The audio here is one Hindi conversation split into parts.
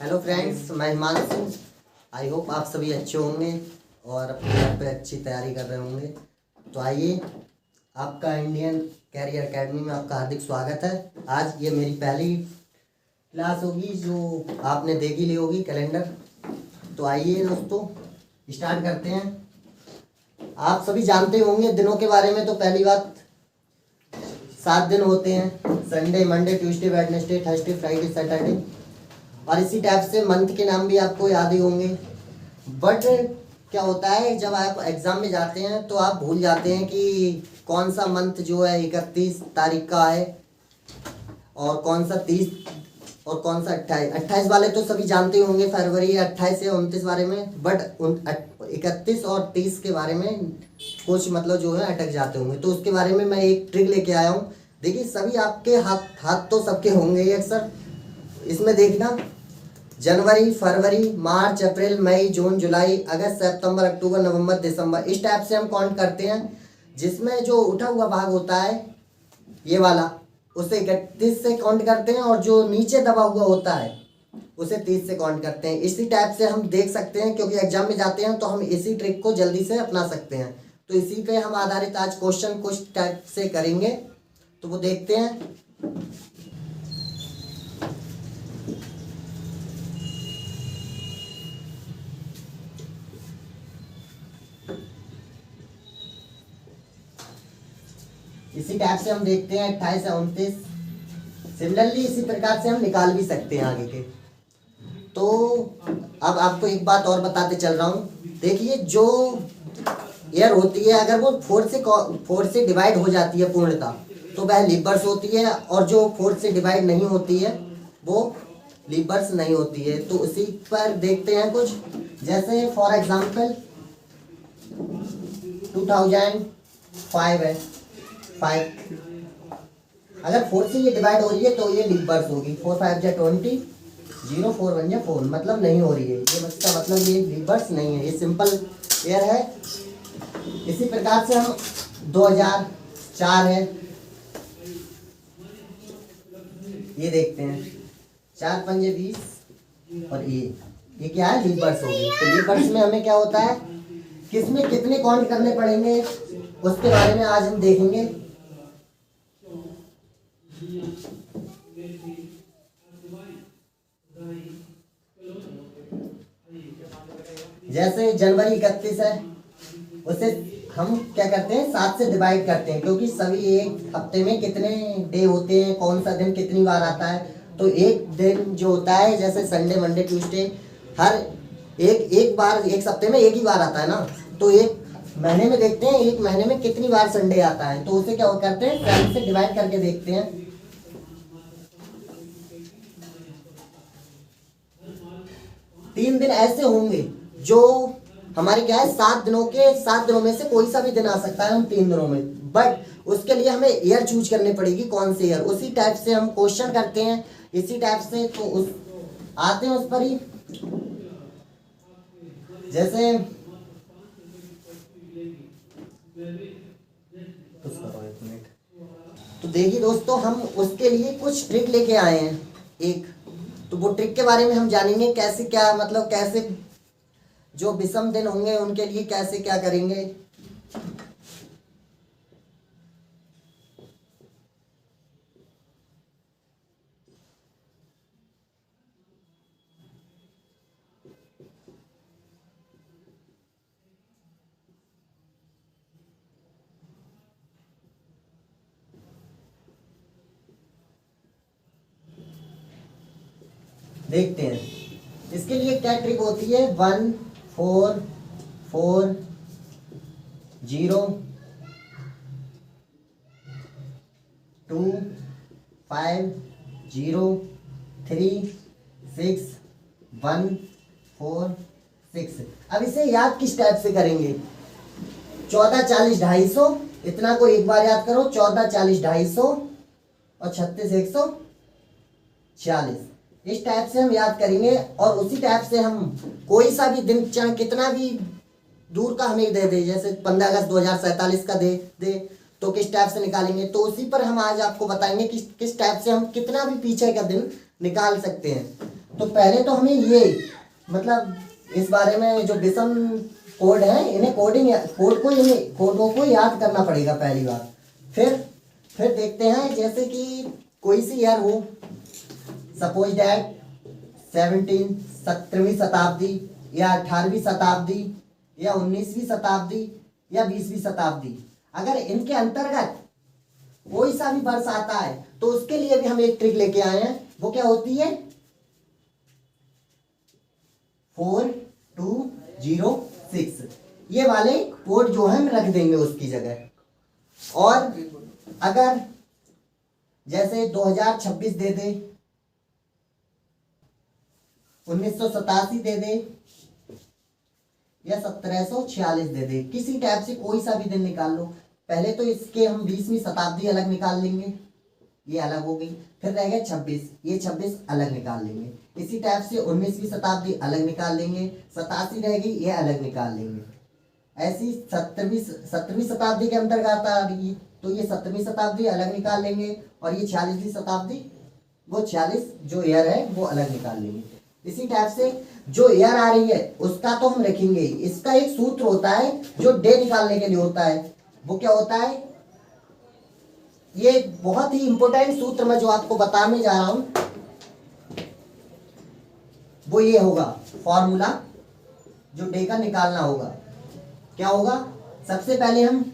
हेलो फ्रेंड्स, मैं हिमांशु। आई होप आप सभी अच्छे होंगे और अपने घर पे अच्छी तैयारी कर रहे होंगे। तो आइए, आपका इंडियन कैरियर एकेडमी में आपका हार्दिक स्वागत है। आज ये मेरी पहली क्लास होगी जो आपने देखी ली होगी कैलेंडर। तो आइए दोस्तों, स्टार्ट करते हैं। आप सभी जानते होंगे दिनों के बारे में। तो पहली बात, 7 दिन होते हैं: Sunday, Monday, Tuesday, Wednesday, Thursday, Friday, Saturday. और इसी टाइप से मंथ के नाम भी आपको याद ही होंगे। बट क्या होता है, जब आप एग्ज़ाम में जाते हैं तो आप भूल जाते हैं कि कौन सा मंथ जो है 31 तारीख का है और कौन सा 30 और कौन सा 28 वाले तो सभी जानते होंगे, फरवरी 28 से 29 बारे में। बट 31 और 30 के बारे में कुछ मतलब जो है अटक जाते होंगे। तो उसके बारे में मैं एक ट्रिक लेके आया हूँ। देखिए, सभी आपके हाथ तो सबके होंगे ही अक्सर। इसमें देखना, जनवरी, फरवरी, मार्च, अप्रैल, मई, जून, जुलाई, अगस्त, सितंबर, अक्टूबर, नवंबर, दिसंबर, इस टाइप से हम काउंट करते हैं। जिसमें जो उठा हुआ भाग होता है ये वाला, उसे 31 से काउंट करते हैं और जो नीचे दबा हुआ होता है उसे 30 से काउंट करते हैं। इसी टाइप से हम देख सकते हैं, क्योंकि एग्जाम में जाते हैं तो हम इसी ट्रिक को जल्दी से अपना सकते हैं। तो इसी पे हम आधारित आज क्वेश्चन कुछ टाइप से करेंगे, तो वो देखते हैं। इसी टाइप से हम देखते हैं 28 से 29। सिमिलरली इसी प्रकार से हम निकाल भी सकते हैं आगे के। तो अब आपको एक बात और बताते चल रहा हूँ। देखिए, जो ईयर होती है, अगर वो 4 से डिवाइड हो जाती है पूर्णतः, तो वह लीप वर्ष होती है। और जो 4 से डिवाइड नहीं होती है वो लीप वर्ष नहीं होती है। तो उसी पर देखते हैं कुछ। जैसे फॉर एग्जाम्पल 2005 है, 5। अगर 4 से ये डिवाइड हो रही है तो ये लीप वर्ष होगी। 4 5 जा 20, 0 4 1 जा 4, मतलब नहीं हो रही है ये। इसका मतलब ये लीप वर्ष नहीं है, ये सिंपल ईयर है। इसी प्रकार से हम 2004 है, ये देखते हैं। 4 5 20 और ये क्या है, लीप वर्ष होगी। तो लीप वर्ष में हमें क्या होता है, किसमें कितने काउंट करने पड़ेंगे, उसके बारे में आज हम देखेंगे। जैसे जनवरी 31 है, उसे हम क्या करते हैं, 7 से डिवाइड करते हैं, क्योंकि सभी एक हफ्ते में कितने डे होते हैं, कौन सा दिन कितनी बार आता है। तो एक दिन जो होता है, जैसे संडे, मंडे, ट्यूसडे, हर एक बार एक हफ्ते में एक ही बार आता है ना। तो एक महीने में देखते हैं एक महीने में कितनी बार संडे आता है। तो उसे क्या करते हैं, 7 से डिवाइड करके देखते हैं। तीन दिन ऐसे होंगे जो हमारे क्या है, 7 दिनों के 7 दिनों में से कोई सा भी दिन आ सकता है उन 3 दिनों में। बट उसके लिए हमें ईयर चूज करनी पड़ेगी, कौन से ईयर। उसी टाइप से हम क्वेश्चन करते हैं, इसी टाइप से। तो उस आते हैं उस पर ही। जैसे तो देखिए दोस्तों, हम उसके लिए कुछ ट्रिक लेके आए हैं एक। तो वो ट्रिक के बारे में हम जानेंगे, कैसे क्या मतलब, कैसे जो विषम दिन होंगे उनके लिए कैसे क्या करेंगे। देखते हैं इसके लिए क्या ट्रिक होती है। 1 4 4 0 2 5 0 3 6 1 4 6। अब इसे याद किस टाइप से करेंगे, 14 40 250, इतना को एक बार याद करो। 14 40 250 और 36 140, इस टाइप से हम याद करेंगे। और उसी टाइप से हम कोई सा भी दिन, चाहे कितना भी दूर का हमें दे दे, जैसे 15 अगस्त 2047 का दे दे, तो किस टाइप से निकालेंगे। तो उसी पर हम आज आपको बताएंगे कि किस टाइप से हम कितना भी पीछे का दिन निकाल सकते हैं। तो पहले तो हमें ये मतलब इस बारे में जो डेसिमल कोड है इन्हें कोडों को याद करना पड़ेगा पहली बार। फिर देखते हैं जैसे कि कोई सी ईयर हो, सपोज दैट 17वीं शताब्दी या 18वीं शताब्दी या 19वीं शताब्दी या 20वीं शताब्दी, अगर इनके अंतर्गत कोई सा भी वर्ष आता है तो उसके लिए भी हम एक ट्रिक लेके आए हैं। वो क्या होती है? 4206 ये वाले कोड जो है हम रख देंगे उसकी जगह। और अगर जैसे 2026 दे दे, 1987 दे दे या 1746 दे दे, किसी टाइप से कोई सा भी दिन निकाल लो। पहले तो इसके हम 20वीं शताब्दी अलग निकाल लेंगे, ये अलग हो गई। फिर रह गया 26, ये 26 अलग निकाल लेंगे। इसी टाइप से 19वीं शताब्दी अलग निकाल लेंगे, 87 रह गई, ये अलग निकाल लेंगे। ऐसी 17वीं शताब्दी के अंतर्गत आ रही है तो ये 17वीं शताब्दी अलग निकाल लेंगे, और ये 46वीं शताब्दी, वो 46 जो ईयर है वो अलग निकाल लेंगे। इसी टाइप से जो ईयर आ रही है उसका तो हम रखेंगे। इसका एक सूत्र होता है जो डे निकालने के लिए होता है। वो क्या होता है? ये बहुत ही इंपॉर्टेंट सूत्र मैं जो आपको बताने जा रहा हूं वो ये होगा फॉर्मूला जो डे का निकालना होगा। क्या होगा? सबसे पहले हम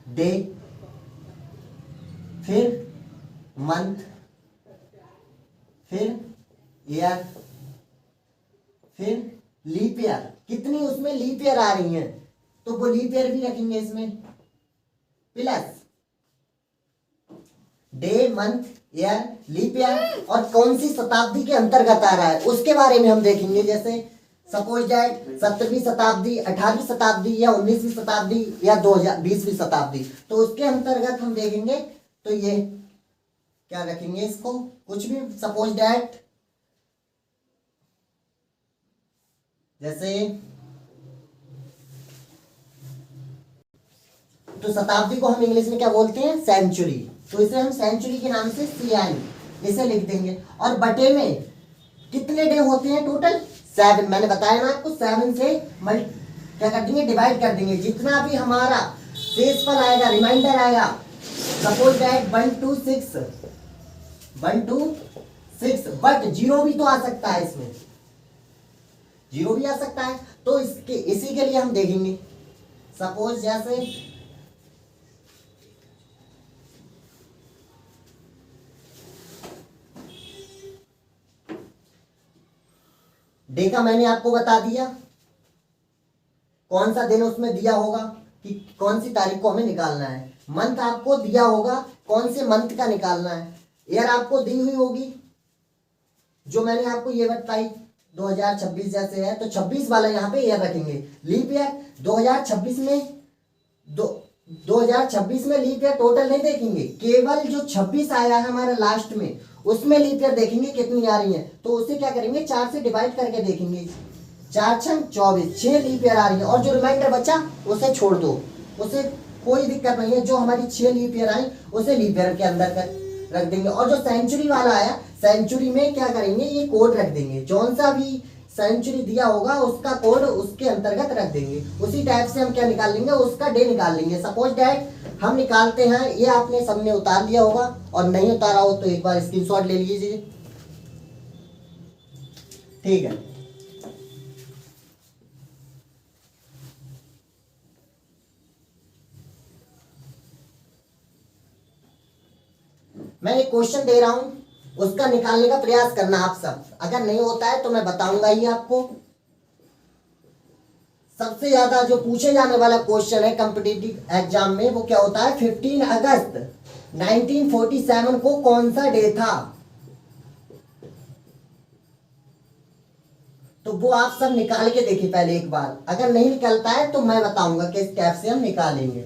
डे, फिर मंथ, फिर ईयर, फिर लीप ईयर। कितनी उसमें लीप ईयर आ रही हैं तो वो लीप ईयर भी रखेंगे इसमें, plus day, month, year, leap year, और कौन सी शताब्दी के अंतर्गत आ रहा है उसके बारे में हम देखेंगे। जैसे सपोज दैट 17वीं शताब्दी, 18वीं शताब्दी या 19वीं शताब्दी या 2020वीं शताब्दी, तो उसके अंतर्गत हम देखेंगे। तो ये क्या रखेंगे इसको, कुछ भी सपोज दैट जैसे, तो शताब्दी को हम इंग्लिश में क्या बोलते हैं? सेंचुरी। तो इसे हम सेंचुरी के नाम से CN इसे लिख देंगे। और बटे में कितने डे होते हैं टोटल? 7। मैंने बताया ना आपको, 7 से क्या कर देंगे? डिवाइड कर देंगे। जितना भी हमारा शेषफल आएगा, रिमाइंडर आएगा, suppose that 1 to 6, but zero भी तो आ सकता है, इसमें जीरो भी आ सकता है। तो इसी के लिए हम देखेंगे। सपोज जैसे डे का मैंने आपको बता दिया, कौन सा दिन उसमें दिया होगा कि कौन सी तारीख को हमें निकालना है। मंथ आपको दिया होगा कौन से मंथ का निकालना है। ईयर आपको दी हुई होगी जो मैंने आपको ये बताई 2026 जैसे है तो 26 वाला यहाँ पे ईयर रखेंगे। लीप ईयर 2026 में 2026 में लीप ईयर टोटल नहीं देखेंगे, केवल जो 26 आया है हमारा लास्ट में उसमें लीप ईयर देखेंगे कितनी आ रही है। तो उसे क्या करेंगे? 4 से डिवाइड करके देखेंगे। 4 × 24, 6 लीप ईयर आ रही है। और जो रिमाइंडर बचा उसे छोड़ दो, उसे कोई दिक्कत नहीं है। जो हमारी 6 लीप ईयर आई उसे लीप ईयर के अंदर रख देंगे। और जो सेंचुरी वाला आया, सेंचुरी में क्या करेंगे? ये कोड रख देंगे। जौन सा भी सेंचुरी दिया होगा उसका कोड उसके अंतर्गत रख देंगे। उसी टाइप से हम क्या निकाल लेंगे? उसका डे निकाल लेंगे। सपोज दैट हम निकालते हैं, ये आपने सबने उतार लिया होगा, और नहीं उतारा हो तो एक बार स्क्रीनशॉट ले लीजिए। ठीक है, मैं एक क्वेश्चन दे रहा हूं, उसका निकालने का प्रयास करना आप सब। अगर नहीं होता है तो मैं बताऊंगा ही आपको। सबसे ज्यादा जो पूछे जाने वाला क्वेश्चन है कॉम्पिटिटिव एग्जाम में वो क्या होता है? 15 अगस्त 1947 को कौन सा डे था? तो वो आप सब निकाल के देखिए पहले एक बार। अगर नहीं निकलता है तो मैं बताऊंगा किस टाइप से हम निकालेंगे।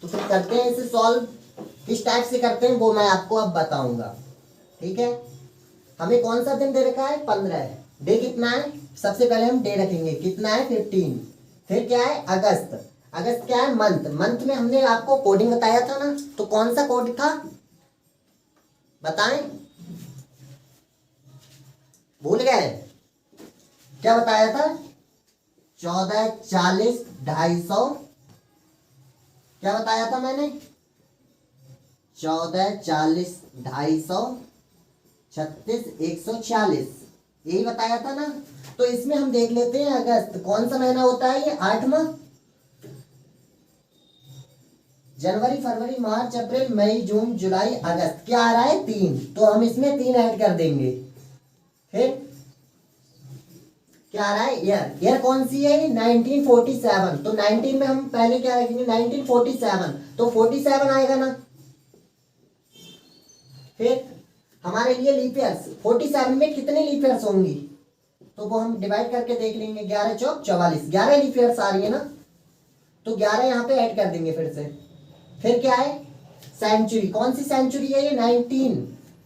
तो फिर करते हैं इसे सॉल्व। किस टाइप से करते हैं वो मैं आपको अब बताऊंगा। ठीक है, हमें कौन सा दिन दे रखा है? 15। डे कितना है? सबसे पहले हम डे रखेंगे, कितना है? 15। फिर क्या है? अगस्त। अगस्त क्या है? मंथ। मंथ में हमने आपको कोडिंग बताया था ना, तो कौन सा कोड था बताएं? भूल गए? क्या बताया था? 14, 40, 250। क्या बताया था मैंने? 14, 40, 250, 36, 140, यही बताया था ना। तो इसमें हम देख लेते हैं अगस्त कौन सा महीना होता है? ये 8वां। जनवरी, फरवरी, मार्च, अप्रैल, मई, जून, जुलाई, अगस्त, क्या आ रहा है? 3। तो हम इसमें 3 ऐड कर देंगे। फिर क्या आ रहा है? ईयर, ईयर कौन सी है? 1947। तो 19 में हम पहले क्या रखेंगे? 1947, तो 47 आएगा ना। फिर हमारे लिए लीप ईयर्स, 47 में कितने लीप ईयर्स होंगी? तो वो हम डिवाइड करके देख लेंगे। 11 चौक 44, 11 लीप ईयर्स आ रही है ना, तो 11 यहाँ पे ऐड कर देंगे फिर से। फिर क्या है? सेंचुरी, कौन सी सेंचुरी है? ये 19।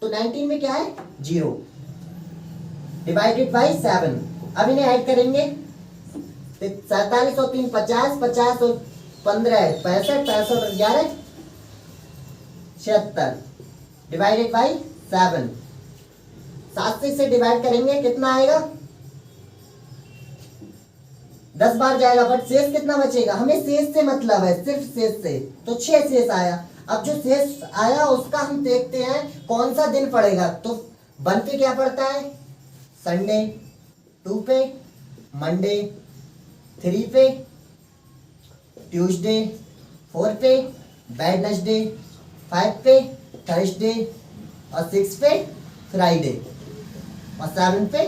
तो 19 में क्या है? 0 डिवाइडेड बाई 7। अब इन्हें ऐड करेंगे। 47 और 3 50, 50 और 15 65, 65 और 11 76 डिवाइडेड बाई 7। 7 से इसे डिवाइड करेंगे, कितना आएगा? 10 बार जाएगा, बट शेष कितना बचेगा? हमें शेष से मतलब है, सिर्फ शेष से। तो 6 शेष आया। अब जो शेष आया उसका हम देखते हैं कौन सा दिन पड़ेगा। तो 1 पे क्या पड़ता है? संडे, 2 पे मंडे, 3 पे ट्यूसडे, 4 पे वेडनेसडे, 5 पे थर्सडे और 6 पे फ्राइडे और 7 पे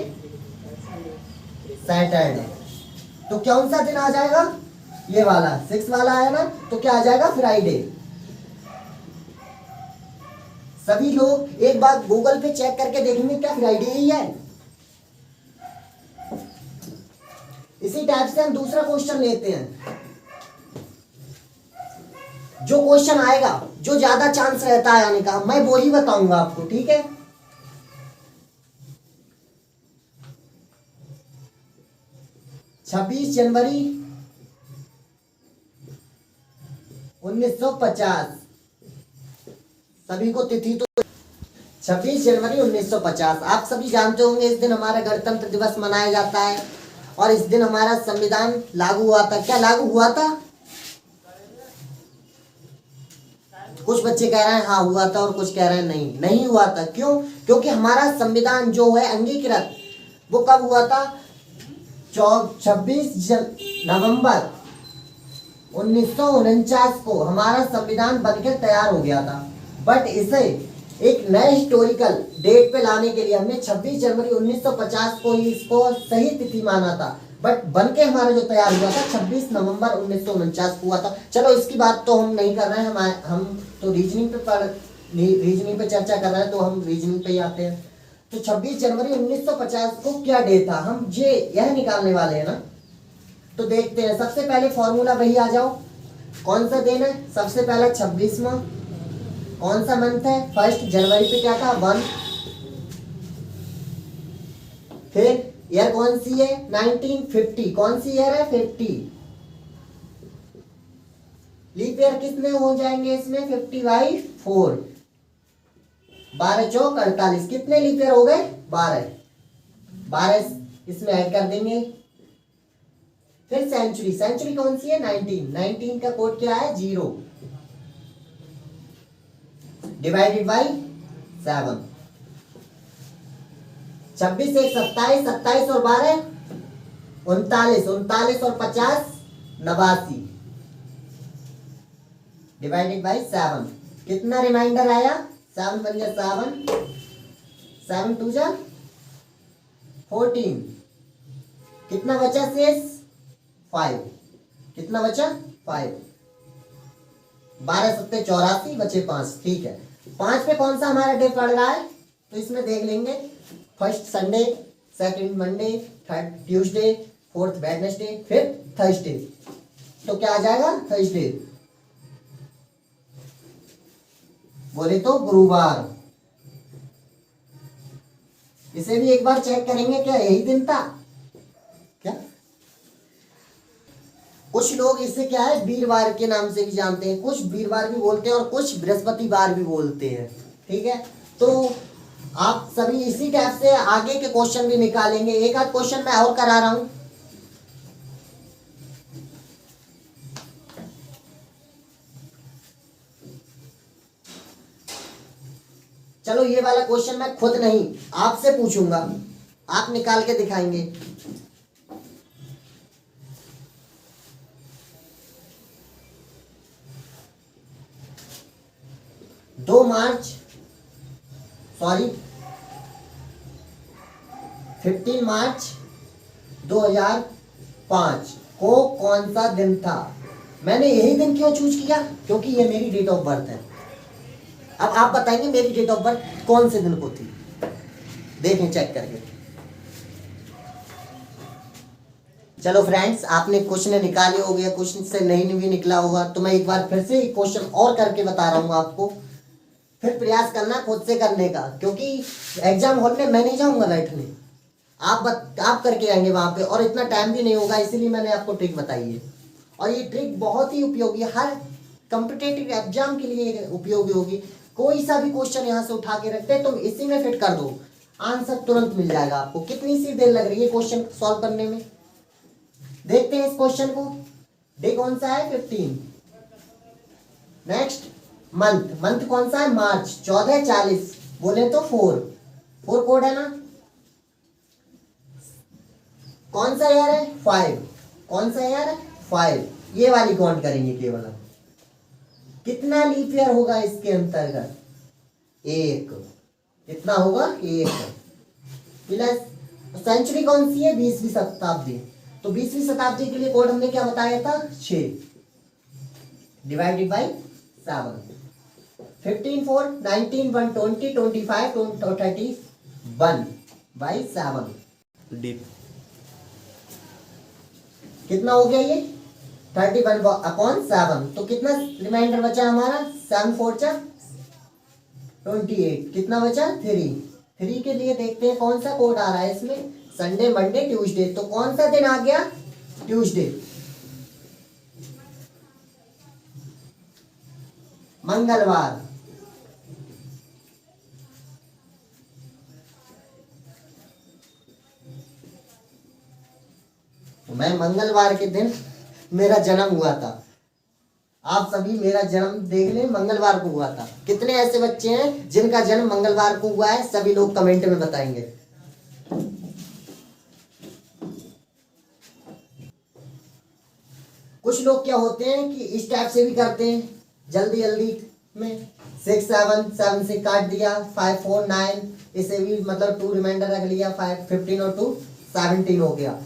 सैटरडे। तो कौन सा दिन आ जाएगा? ये वाला 6 वाला आया ना, तो क्या आ जाएगा? फ्राइडे। सभी लोग एक बार गूगल पे चेक करके देखेंगे क्या फ्राइडे ही है। इसी टाइप से हम दूसरा क्वेश्चन लेते हैं। जो क्वेश्चन आएगा, जो ज्यादा चांस रहता है आने का, मैं वो ही बताऊंगा आपको, ठीक है? छब्बीस जनवरी 1950, सभी को तिथि तो 26 जनवरी 1950। आप सभी जानते होंगे इस दिन हमारा गणतंत्र दिवस मनाया जाता है और इस दिन हमारा संविधान लागू हुआ था। क्या लागू हुआ था? कुछ बच्चे कह रहे हैं हाँ हुआ था और कुछ कह रहे हैं नहीं, नहीं हुआ था। क्यों? क्योंकि हमारा संविधान जो है अंगीकृत, वो कब हुआ था? 26 नवंबर 1949 को हमारा संविधान बनकर तैयार हो गया था। बट इसे एक नए हिस्टोरिकल डेट पे लाने के लिए हमने 26 जनवरी 1950 को ही इसको सही तिथि माना था। बट बनके हमारा जो तैयार हुआ था 26 नवंबर 1949 को हुआ था। चलो इसकी बात तो हम नहीं कर रहे हैं, हम तो रीजनिंग पे चर्चा कर रहे हैं, तो हम रीजनिंग पे ही आते हैं। तो 26 जनवरी 1950 को क्या डे था, हम यह निकालने वाले हैं ना। तो देखते हैं, सबसे पहले फॉर्मूला वही आ जाओ। कौन सा दिन है? सबसे पहला 26वां। कौन सा मंथ है? 1 जनवरी पे क्या था? 1। फिर ईयर कौन सी है? 1950। कौन सी ईयर है? 50। लीप ईयर कितने हो जाएंगे इसमें? 50/4। 12 चौक 48। कितने लीप ईयर हो गए? 12। 12 इसमें ऐड कर देंगे। फिर सेंचुरी, सेंचुरी कौन सी है? 19। 19 का कोड क्या है? 0 डिवाइडेड बाई 7। 26 1 27, 27 और 12 39, 39 और 50 89 डिवाइडेड बाई 7। कितना रिमाइंडर आया? 7 बन गया 7, 7 2 जा 14। कितना बचा शेष? 5। कितना बचा? 5। 12 7 84 बचे 5। ठीक है, 5 पे कौन सा हमारा डे पड़ रहा है? तो इसमें देख लेंगे। 1 Sunday, 2 Monday, 3 Tuesday, 4 Wednesday, 5 Thursday. तो क्या आ जाएगा? थर्सडे। बोले तो गुरुवार। इसे भी एक बार चेक करेंगे, क्या यही दिन था क्या? कुछ लोग इसे क्या है वीरवार के नाम से भी जानते हैं, कुछ वीरवार भी बोलते हैं और कुछ बृहस्पतिवार भी बोलते हैं। ठीक है, तो आप सभी इसी टाइप से आगे के क्वेश्चन भी निकालेंगे। एक आध क्वेश्चन मैं और करा रहा हूं। चलो ये वाला क्वेश्चन मैं खुद नहीं आपसे पूछूंगा, आप निकाल के दिखाएंगे। 2 मार्च 15 मार्च 2005 को कौन सा दिन था? मैंने यही दिन क्यों चूज किया? क्योंकि ये मेरी डेट ऑफ बर्थ है। अब आप बताएंगे मेरी डेट ऑफ बर्थ कौन से दिन को थी, देखें चेक करके। चलो फ्रेंड्स, आपने क्वेश्चन निकाले हो गया, क्वेश्चन से नहीं भी निकला होगा तो मैं एक बार फिर से क्वेश्चन और करके बता रहा हूँ आपको। फिर प्रयास करना खुद से करने का, क्योंकि एग्जाम हॉल में मैं नहीं जाऊंगा बैठने, आप करके आएंगे वहां पे, और इतना टाइम भी नहीं होगा, इसीलिए मैंने आपको ट्रिक बताई है। और ये ट्रिक बहुत ही उपयोगी है, हर कॉम्पिटिटिव एग्जाम के लिए उपयोगी होगी। कोई सा भी क्वेश्चन यहाँ से उठा के रखते हैं, तुम इसी में फिट कर दो, आंसर तुरंत मिल जाएगा आपको। कितनी सी देर लग रही है क्वेश्चन सॉल्व करने में? देखते हैं इस क्वेश्चन को। डे कौन सा है? 15। नेक्स्ट मंथ कौन सा है? मार्च। 1440 बोले तो 4 कोड है ना। कौन सा ईयर है? 5। कौन सा ईयर है? 5। ये वाली काउंट करेंगे केवल। कितना लीप ईयर होगा इसके अंतर्गत? 1। कितना होगा? 1 प्लस सेंचुरी कौन सी है? 20वीं शताब्दी। तो 20वीं शताब्दी के लिए कोड हमने क्या बताया था? 6 डिवाइडेड बाई 7। 15 4 19 1 20 25 31 बाई 7। कितना हो गया ये? 31/7। तो कितना रिमाइंडर बचा हमारा? 7 4 28। कितना बचा? 3 के लिए देखते हैं कौन सा कोड आ रहा है इसमें। संडे मंडे ट्यूसडे, तो कौन सा दिन आ गया? ट्यूसडे। मंगलवार। मैं मंगलवार के दिन मेरा जन्म हुआ था। आप सभी मेरा जन्म देख लें, मंगलवार को हुआ था। कितने ऐसे बच्चे हैं जिनका जन्म मंगलवार को हुआ है? सभी लोग कमेंट में बताएंगे। कुछ लोग क्या होते हैं कि इस टाइप से भी करते हैं जल्दी जल्दी में। 6 7 7 से काट दिया, 5 4 9, इसे भी मतलब 2 रिमाइंडर रख लिया, 5 15 और 2 17 हो गया।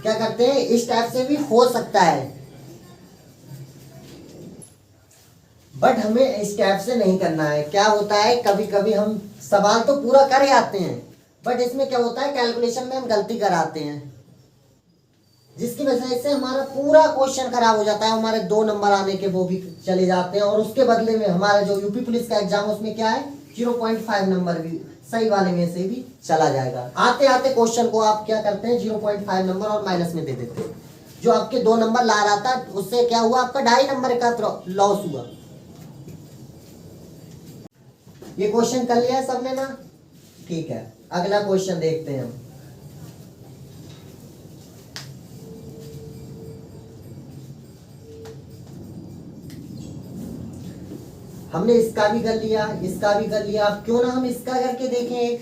क्या करते हैं? इस टाइप से भी हो सकता है, बट हमें इस टाइप से नहीं करना है। क्या होता है, कभी कभी हम सवाल तो पूरा कर आते हैं, बट इसमें क्या होता है, कैलकुलेशन में हम गलती कराते हैं, जिसकी वजह से हमारा पूरा क्वेश्चन खराब हो जाता है। हमारे 2 नंबर आने के वो भी चले जाते हैं, और उसके बदले में हमारा जो यूपी पुलिस का एग्जाम उसमें क्या है, 0.5 नंबर भी सही वाले में से भी चला जाएगा। आते आते क्वेश्चन को आप क्या करते हैं, 0.5 नंबर और माइनस में दे देते हैं। जो आपके 2 नंबर ला रहा था उससे क्या हुआ, आपका 2.5 नंबर का लॉस हुआ। ये क्वेश्चन कर लिया है सबने ना? ठीक है, अगला क्वेश्चन देखते हैं हम। हमने इसका भी कर लिया, इसका भी कर लिया, अब क्यों ना हम इसका करके देखें।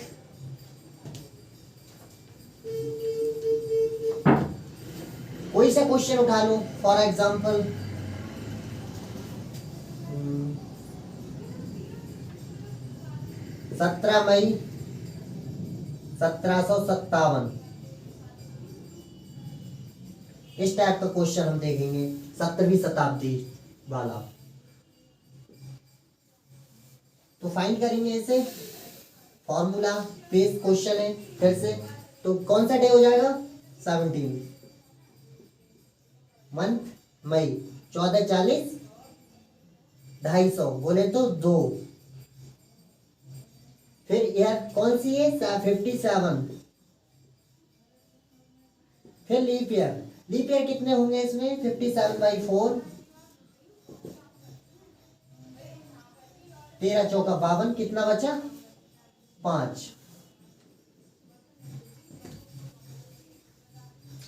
कोई सा क्वेश्चन उठा लो, फॉर एग्जाम्पल 17 मई 1757, इस टाइप का क्वेश्चन हम देखेंगे, 17वीं शताब्दी वाला। तो फाइंड करेंगे इसे, फॉर्मूला बेस्ड क्वेश्चन है फिर से। तो कौन सा डे हो जाएगा? 17। मंथ मई, 1440 250 बोले तो 2। फिर ईयर कौन सी है? 57। फिर लीप ईयर, लीप ईयर कितने होंगे इसमें? 57/4, 13 चौका 52, कितना बचा? 5।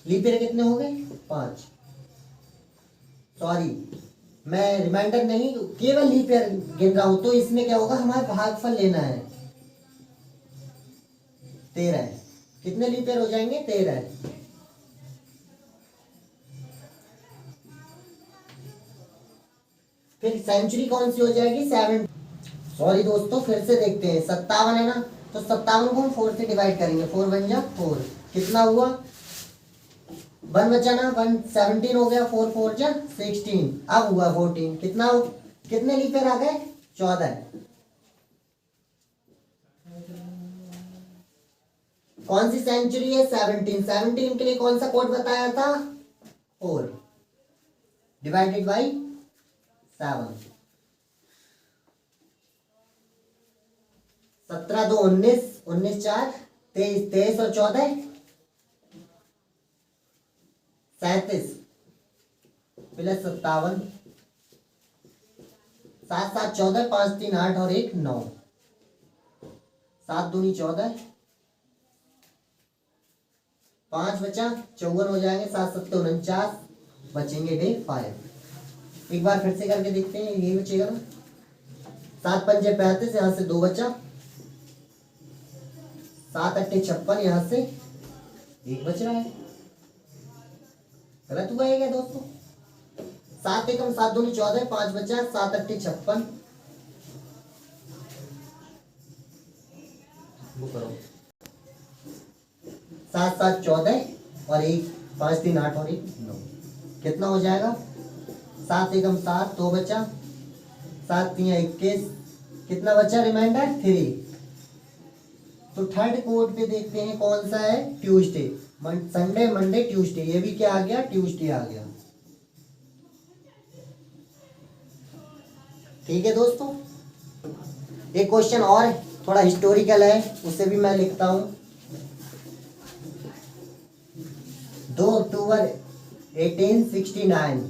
लीप ईयर कितने हो गए? 5। सॉरी, मैं रिमाइंडर नहीं, केवल लीप ईयर गिन रहा हूं। तो इसमें क्या होगा, हमारे भागफल लेना है। 13। कितने लीप ईयर हो जाएंगे? 13। फिर सेंचुरी कौन सी हो जाएगी? 7। सॉरी दोस्तों, फिर से देखते हैं। 57 है ना, तो 57 को हम 4 से डिवाइड करेंगे। 4 बन जा 4। कितना हुआ? 1 बचा ना, 1 17 हो गया। 4 4 जा 16। अब हुआ 14। कितना हो, कितने लीप ईयर आ गए? 14। कौन सी सेंचुरी है? 17। 17 के लिए कौन सा कोड बताया था? 4 डिवाइडेड बाई 7। 17 2 19, 19 4 23, 23 और 14 37 प्लस 57, 7 7 14, 5 3 8 और 1 9, 7 दूनी 14, 5 बचा 54 हो जाएंगे। 7 7 49, बचेंगे डे 5। एक बार फिर से करके देखते हैं, यही बचेगा ना। 7 पंजे 35, यहाँ से 2 बचा। 7 8 56, यहाँ से 1 बच रहा है। गलत हुआ है क्या दोस्तों? 7 एकम 7 दूनी 14, 5 बचा। 7 8 56, वो करो। 7 7 14 और 1 5 3 8 और 1 9, कितना हो जाएगा? 7 एकम 7, 2 बचा। 7 3 21, कितना बचा रिमाइंडर? 3। तो थर्ड कोड पे देखते हैं कौन सा है? ट्यूसडे। संडे मंडे ट्यूसडे, ये भी क्या आ गया? ट्यूसडे आ गया। ठीक है दोस्तों, एक क्वेश्चन और है, थोड़ा हिस्टोरिकल है, उसे भी मैं लिखता हूं। 2 अक्टूबर 1869।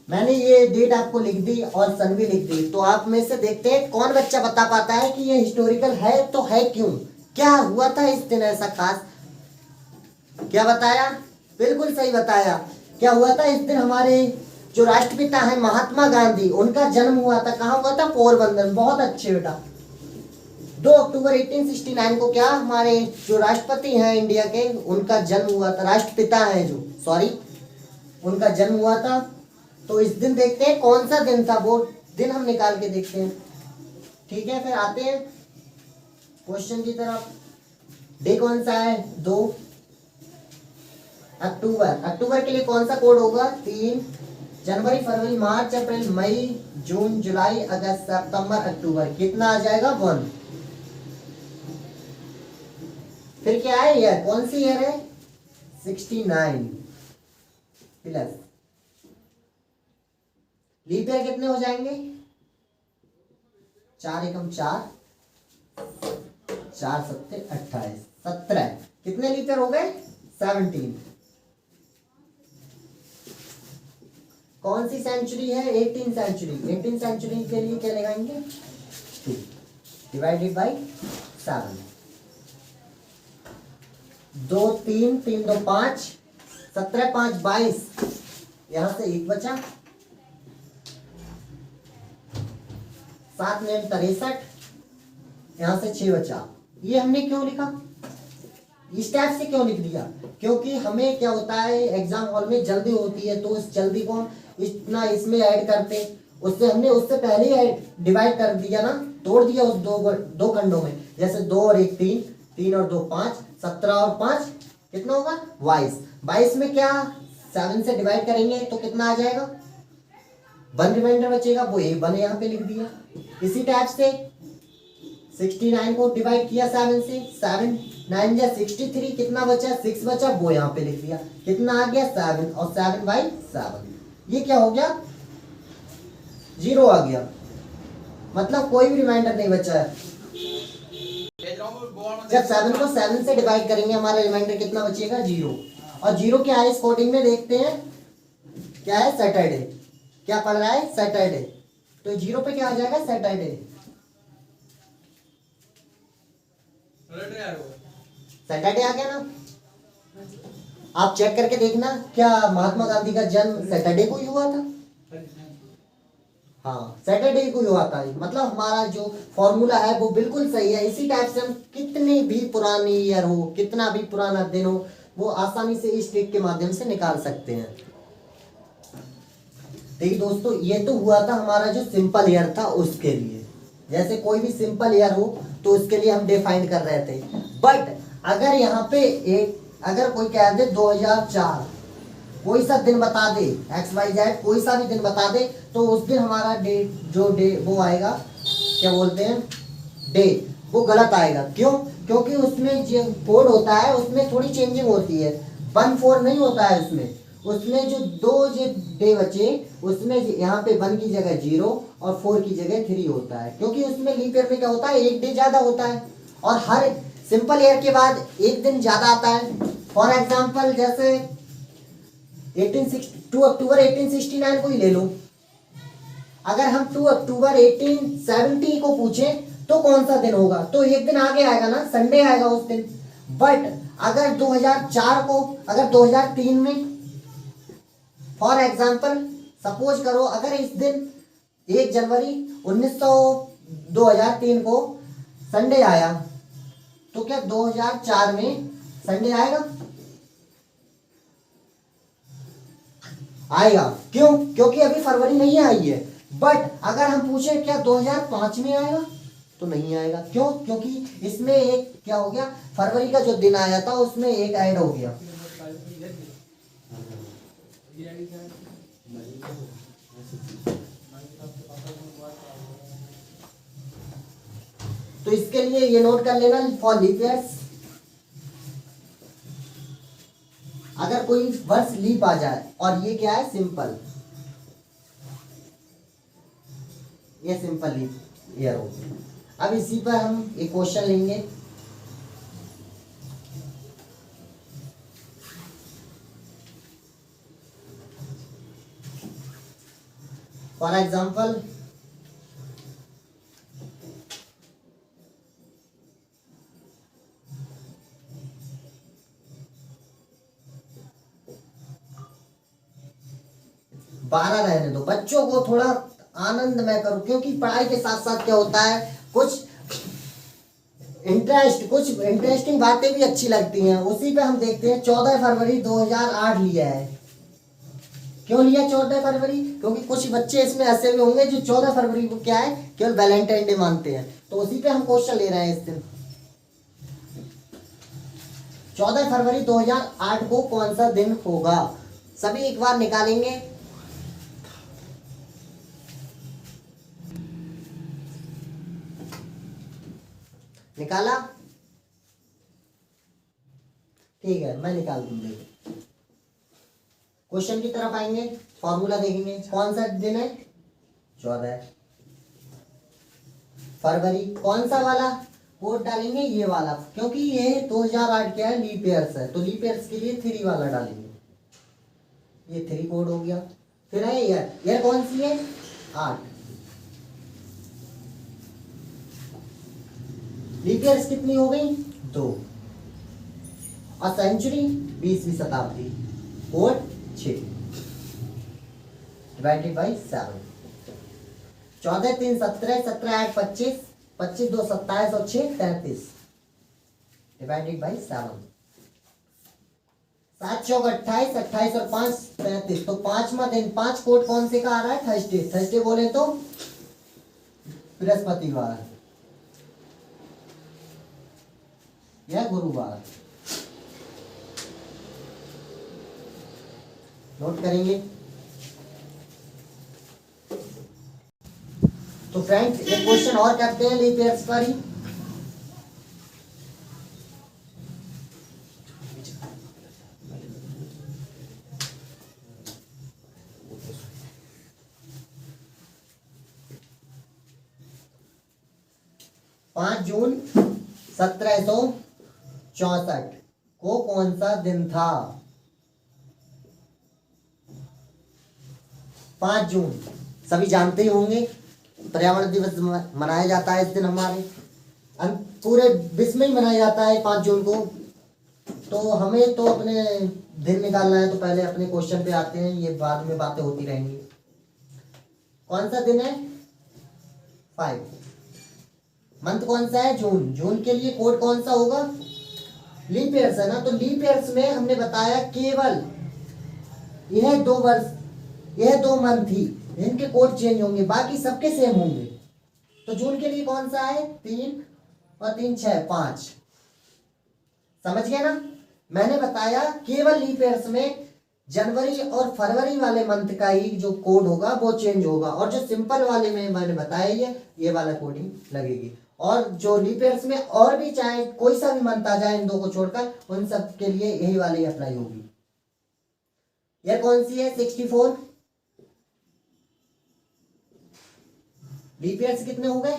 मैंने ये डेट आपको लिख दी और सन भी लिख दी। तो आप में से देखते हैं कौन बच्चा बता पाता है कि ये हिस्टोरिकल है तो है क्यों, क्या हुआ था इस दिन ऐसा खास। क्या बताया? बिल्कुल सही बताया। क्या हुआ था इस दिन? हमारे जो राष्ट्रपिता हैं महात्मा गांधी, उनका जन्म हुआ था। कहाँ हुआ था? पोरबंदर। बहुत अच्छे बेटा। 2 अक्टूबर 1869 को क्या हमारे जो राष्ट्रपति हैं इंडिया के, उनका जन्म हुआ था। राष्ट्रपिता हैं जो, सॉरी, उनका जन्म हुआ था। तो इस दिन देखते हैं कौन सा दिन था, वो दिन हम निकाल के देखते हैं। ठीक है, फिर आते हैं क्वेश्चन की तरफ। डे कौन सा है? 2 अक्टूबर। अक्टूबर के लिए कौन सा कोड होगा? 3। जनवरी फरवरी मार्च अप्रैल मई जून जुलाई अगस्त सितंबर अक्टूबर, कितना आ जाएगा? 1। फिर क्या है? ईयर कौन सी ईयर है? 69 प्लस लीप ईयर कितने हो जाएंगे? 4 एकम 4, 4 सत्ते 28, 17। कितने लीप ईयर हो गए? 17। कौन सी सेंचुरी है? 18 सेंचुरी। 18 सेंचुरी के लिए क्या लगाएंगे? 2 डिवाइडेड बाई 7। 2 3 3 2 5, 17 5 22, यहां से 1 बचा। 7 9 63, यहां से 6 बचा। ये हमने क्यों लिखा? इस टाइप से क्यों लिख दिया? क्योंकि हमें क्या होता है, एग्जाम हॉल में जल्दी होती है, तो उस जल्दी को इतना इसमें ऐड करते, उससे हमने उससे पहले ऐड डिवाइड कर दिया ना, तोड़ दिया उस दो खंडों में। जैसे 2 और 1 3, 3 और 2 5, 17 और 5 कितना होगा? 22। 22 में क्या 7 से डिवाइड करेंगे तो कितना आ जाएगा? 1 रिमाइंडर बचेगा, वो 1 यहाँ पे लिख दिया। इसी टाइप से 69 को डिवाइड किया 7 से, 7 9 जा 63, कितना बचा? 6 बचा, वो यहाँ पे लिख दिया। कितना आ गया? 7 और 7 बाई 7। ये क्या हो गया? 0 आ गया, मतलब कोई भी रिमाइंडर नहीं बचा है। जब 7 को 7 से डिवाइड करेंगे हमारा रिमाइंडर कितना बचेगा? 0। और 0 क्या है इस कोडिंग में देखते हैं। क्या है? सैटरडे। क्या पढ़ रहा है? सैटरडे। तो 0 पे क्या आ जाएगा? सैटरडे। सैटरडे आ गया ना। आप चेक करके देखना, क्या महात्मा गांधी का जन्म सैटरडे को ही हुआ था? हाँ, सैटरडे को ही हुआ था। मतलब हमारा जो फॉर्मूला है वो बिल्कुल सही है। इसी टाइप से हम कितनी भी पुरानी ईयर हो, कितना भी पुराना दिन हो, वो आसानी से इस ट्रिक के माध्यम से निकाल सकते हैं। देखिए दोस्तों, ये तो हुआ था हमारा जो सिंपल ईयर था उसके लिए। जैसे कोई भी सिंपल ईयर हो तो उसके लिए हम डिफाइन कर रहे थे। बट अगर यहाँ पे अगर कोई कह दे 2004, कोई सा दिन बता दे, XYZ कोई सा भी दिन बता दे, तो उस दिन हमारा डे वो आएगा, क्या बोलते हैं, डे, वो गलत आएगा। क्यों? क्योंकि उसमें जो कोड होता है उसमें थोड़ी चेंजिंग होती है। 1-4 नहीं होता है उसमें जो दो जो डे बचे, उसमें यहाँ पे 1 की जगह 0 और 4 की जगह 3 होता है। क्योंकि उसमें लीप ईयर में क्या होता है, एक डे ज्यादा होता है और हर सिंपल ईयर के बाद एक दिन ज्यादा आता है। फॉर एग्जाम्पल जैसे 2 अक्टूबर 1869 को ही ले लो। अगर हम 2 अक्टूबर 1870 को पूछें तो कौन सा दिन होगा, तो एक दिन आगे आएगा ना, संडे आएगा उस दिन। बट अगर 2004 को, अगर 2003 में, फॉर एग्जाम्पल सपोज करो, अगर इस दिन 1 जनवरी 2003 को संडे आया, तो क्या 2004 में संडे आएगा? आएगा। क्यों? क्योंकि अभी फरवरी नहीं आई है। बट अगर हम पूछे क्या 2005 में आएगा, तो नहीं आएगा। क्यों? क्योंकि इसमें एक क्या हो गया, फरवरी का जो दिन आया था उसमें एक ऐड हो गया। तो इसके लिए ये नोट कर लेना, फॉर लीप ईयर्स अगर कोई वर्ष लीप आ जाए, और ये क्या है, सिंपल, ये सिंपल लीप ईयर हो। अब इसी पर हम एक क्वेश्चन लेंगे। फॉर एग्जाम्पल बारह रहने दो, बच्चों को थोड़ा आनंदमय करो। क्योंकि पढ़ाई के साथ साथ क्या होता है, कुछ इंटरेस्टिंग बातें भी अच्छी लगती हैं। उसी पे हम देखते हैं 14 फरवरी 2008 लिया है। क्यों लिया 14 फरवरी? क्योंकि कुछ बच्चे इसमें ऐसे भी होंगे जो 14 फरवरी को क्या है, केवल वैलेंटाइन डे मानते हैं। तो उसी पे हम क्वेश्चन ले रहे हैं इस दिन। 14 फरवरी 2008 को कौन सा दिन होगा? सभी एक बार निकालेंगे। निकाला? ठीक है, मैं निकाल दूंगी। क्वेश्चन की तरफ आएंगे, फॉर्मूला देखेंगे। कौन सा दिन है? 14 फरवरी। कौन सा वाला कोड डालेंगे? ये वाला, क्योंकि ये 2008 क्या है, लीप ईयर्स है। तो लीप ईयर्स के लिए 3 वाला डालेंगे। ये 3 कोड हो गया। फिर है ईयर कौन सी है? 8। लीप ईयर्स कितनी हो गई? 2। और सेंचुरी 20वीं शताब्दी, कोड 6 डिवाइडेड बाई 7। 14 3 17, 17 8 25, 25 2 27 और 6 33 डिवाइडेड बाई 7। 7 चौक 28, 28 और 5 33। तो 5वां दिन, 5 कोड कौन से का आ रहा है? थर्सडे। थर्सडे बोले तो बृहस्पतिवार या गुरुवार। नोट करेंगे। तो फ्रेंड्स, एक क्वेश्चन और करते हैं लीप ईयर्स पर ही। जून 1764 को कौन सा दिन था? 5 जून सभी जानते ही होंगे, पर्यावरण दिवस मनाया जाता है इस दिन हमारे। पूरे विश्व में ही मनाया जाता है 5 जून को। तो हमें तो अपने दिन निकालना है, तो पहले अपने क्वेश्चन पे आते हैं, ये बाद में बातें होती रहेंगी। कौन सा दिन है? 5। मंथ कौन सा है? जून। जून के लिए कोड कौन सा होगा? लीप ईयर्स है ना, तो लीप ईयर्स में हमने बताया केवल यह 2 वर्ष, यह 2 मंथ ही इनके कोड चेंज होंगे, बाकी सबके सेम होंगे। तो जून के लिए कौन सा है? 3 और 3 6 5। समझ गए ना? मैंने बताया केवल लीप ईयर्स में जनवरी और फरवरी वाले मंथ का ही जो कोड होगा वो चेंज होगा, और जो सिंपल वाले में मैंने बताया ये वाला कोडिंग लगेगी। और जो लीप ईयर्स में और भी चाहे कोई सा भी मंथ आ जाए इन 2 को छोड़कर, उन सब के लिए यही वाली अप्लाई होगी। यह कौन सी है? 64। लीप ईयर्स कितने हो गए?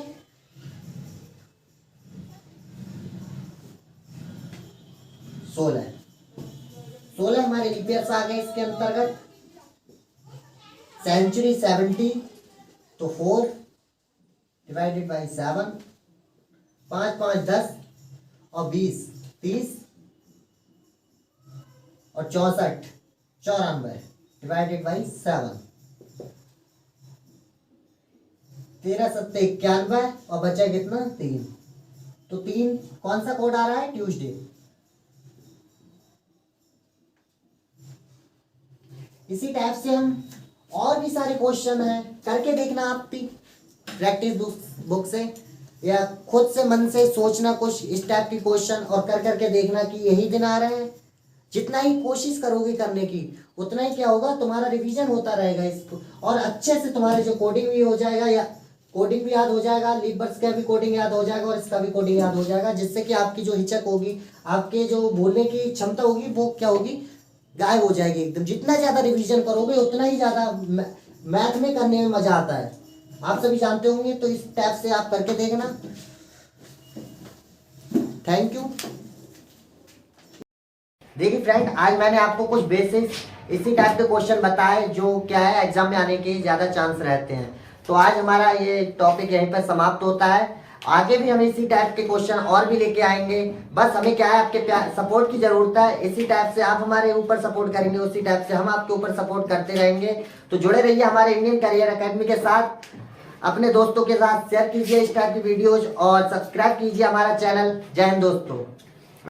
16 हमारे लीप ईयर्स आ गए इसके अंतर्गत। सेंचुरी 70, तो 4 डिवाइडेड बाई 7, 5 5 10 और 20 30 और 64 94 डिवाइडेड बाई 7, 13 7 91 और बचा कितना? 3। तो 3 कौन सा कोड आ रहा है? ट्यूसडे। इसी टाइप से हम और भी सारे क्वेश्चन हैं, करके देखना आप भी प्रैक्टिस बुक से, या खुद से मन से सोचना कुछ इस टाइप की क्वेश्चन, और कर करके देखना कि यही दिन आ रहे हैं। जितना ही कोशिश करोगे करने की, उतना ही क्या होगा, तुम्हारा रिवीजन होता रहेगा इसको, और अच्छे से तुम्हारे जो कोडिंग भी हो जाएगा, या कोडिंग भी याद हो जाएगा, लीप ईयर्स का भी कोडिंग याद हो जाएगा, और इसका भी कोडिंग याद हो जाएगा, जिससे कि आपकी जो हिचक होगी, आपके जो बोलने की क्षमता होगी, वो क्या होगी, गायब हो जाएगी एकदम। जितना ज्यादा रिवीजन करोगे उतना ही ज्यादा मैथ में करने में मजा आता है, आप सभी जानते होंगे। तो इस टाइप से आप करके देखना। Thank you. देखिए फ्रेंड, आज मैंने आपको कुछ बेसिक इसी टाइप के क्वेश्चन बताए जो क्या है एग्जाम में आने के ज्यादा चांस रहते हैं। तो आज हमारा ये टॉपिक यहीं पर समाप्त होता है। आगे भी हम इसी टाइप के क्वेश्चन और भी लेके आएंगे। बस हमें क्या है, आपके सपोर्ट की जरूरत है। इसी टाइप से आप हमारे ऊपर सपोर्ट करेंगे, उसी टाइप से हम आपके ऊपर सपोर्ट करते रहेंगे। तो जुड़े रहिए हमारे इंडियन करियर एकेडमी के साथ, अपने दोस्तों के साथ शेयर कीजिए इस टाइप की वीडियोज, और सब्सक्राइब कीजिए हमारा चैनल। जय हिंद दोस्तों।